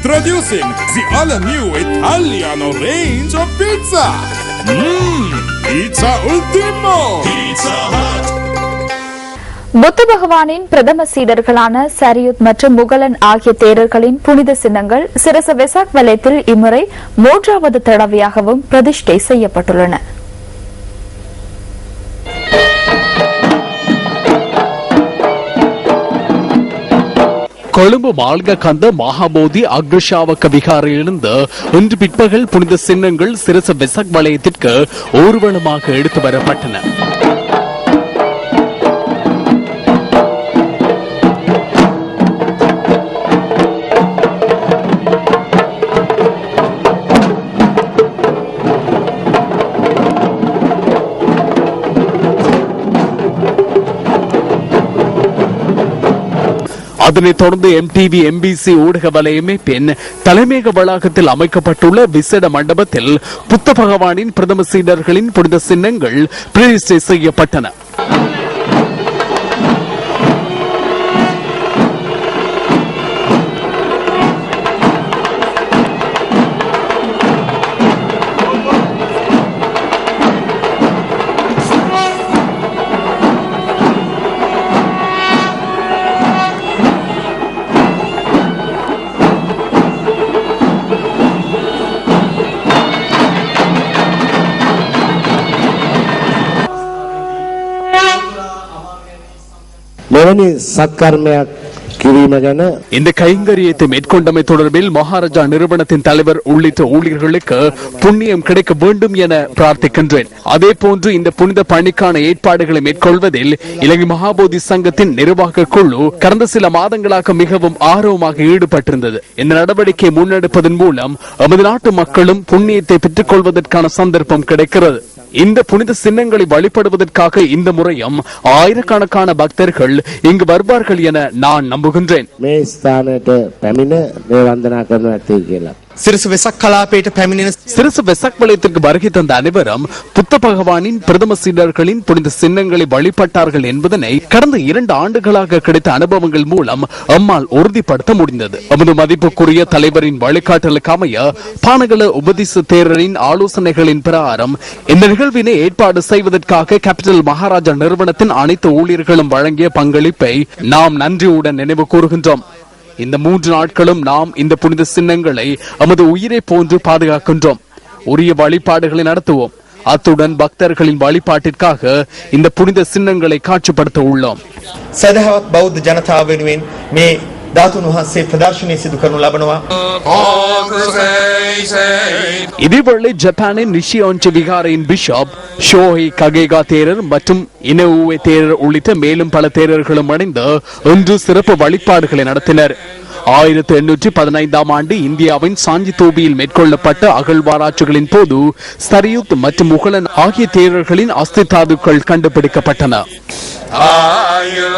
Introducing the all-new Italiano range of pizza. Pizza Ultimo. Pizza Hut. புத்த பகவானின் பிரதம சீடர்களான சரியுத் மற்றும் முகலன் ஆகிய தேரர்களின் புனித சின்னங்கள் சிரச வெசாக் வலயத்தில் இம்முறை 3வது தடவையாகவும் பிரதிஷ்டை செய்யப்பட்டுள்ளன. கொழும்பு மால்கந்த மகாபோதி அக்ரஷாவக விகாரையிலிருந்து இன்று பிற்பகல் புனித சின்னங்கள் சிரச வெசாக் வலயத்திற்கு ஊர்வலமாக எடுத்து வரப்பட்டன. அதனைத் தொடர்ந்து MTV MBC ஊடக வலையமே பெண் தலைமையக வளாகத்தில் அமைக்கப்பட்டுள்ள விசேட மண்டபத்தில் புத்த பகவானின் பிரதம சீடர்களின் புனித சின்னங்கள் பிரதிஷ்டை செய்யப்பட்டன. இந்த கைங்கரியத்தை மேற்கொண்டமை தொடர்பில் மகாராஜா நிறுவனத்தின் தலைவர் உள்ளிட்ட ஊழியர்களுக்கு புண்ணியம் கிடைக்க வேண்டும் என பிரார்த்திக்கின்றேன். அதே போன்று இந்த புனித பணிக்கான ஏற்பாடுகளை மேற்கொள்வதில் இலங்கை மகாபோதி சங்கத்தின் நிர்வாக குழு கடந்த சில மாதங்களாக மிகவும் ஆர்வமாக ஈடுபட்டிருந்தது. இந்த நடவடிக்கையை முன்னெடுப்பதன் மூலம் நமது நாட்டு மக்களும் புண்ணியத்தை பெற்றுக் கொள்வதற்கான சந்தர்ப்பம் கிடைக்கிறது. இந்த புனித சின்னங்களை வழிபடுவதற்காக இந்த முறையும் ஆயிரக்கணக்கான பக்தர்கள் இங்கு வருவார்கள் என நான் நம்புகின்றேன். சிறுசு வெசாக் வலயத்திற்கு வருகை தந்த அனைவரும் புத்த பகவானின் பிரதம சீடர்களின் புனித சின்னங்களை வழிபட்டார்கள் என்பதனை கடந்த 2 ஆண்டுகளாக கிடைத்த அனுபவங்கள் மூலம் அம்மாள் உறுதிப்படுத்த முடிந்தது. நமது மதிப்புக்குரிய தலைவரின் வழிகாட்டலுக்கு அமைய பானகல உபதேச தேரரின் ஆலோசனைகளின் பிரகாரம் இந்த நிகழ்வினை ஏற்பாடு செய்வதற்காக கேபிட்டல் மகாராஜா நிறுவனத்தின் அனைத்து ஊழியர்களும் வழங்கிய பங்களிப்பை நாம் நன்றியுடன் நினைவு கூறுகின்றோம். இந்த 3 நாட்களும் நாம் இந்த புனித சின்னங்களை நமது உயிரை போன்று பாதுகாக்கின்றோம். உரிய வழிபாடுகளை நடத்துவோம். அத்துடன் பக்தர்களின் வழிபாட்டிற்காக இந்த புனித சின்னங்களை காட்சிப்படுத்த உள்ளோம். සදහවත් බෞද්ධ ජනතාව වෙනුවෙන් මේ ධාතුන් වහන්සේ ප්‍රදර්ශනය සිදු කරනු ලබනවා. இதேவேளை ஜப்பானின் நிஷியோன்சி விகாரையின் பிஷப் ஷோஹி ககேகா தேரர் மற்றும் இனவுவே தேரர் உள்ளிட்ட மேலும் பல தேரர்களும் அடைந்து இன்று சிறப்பு வழிபாடுகளை நடத்தினர். 1815ஆம் ஆண்டு இந்தியாவின் சாஞ்சி தோபியில் மேற்கொள்ளப்பட்ட அகழ்வாராய்ச்சிகளின் போது சரியுத் மற்றும் முகலன் ஆகிய தேரர்களின் அஸ்தி தாதுக்கள் கண்டுபிடிக்கப்பட்டன. 유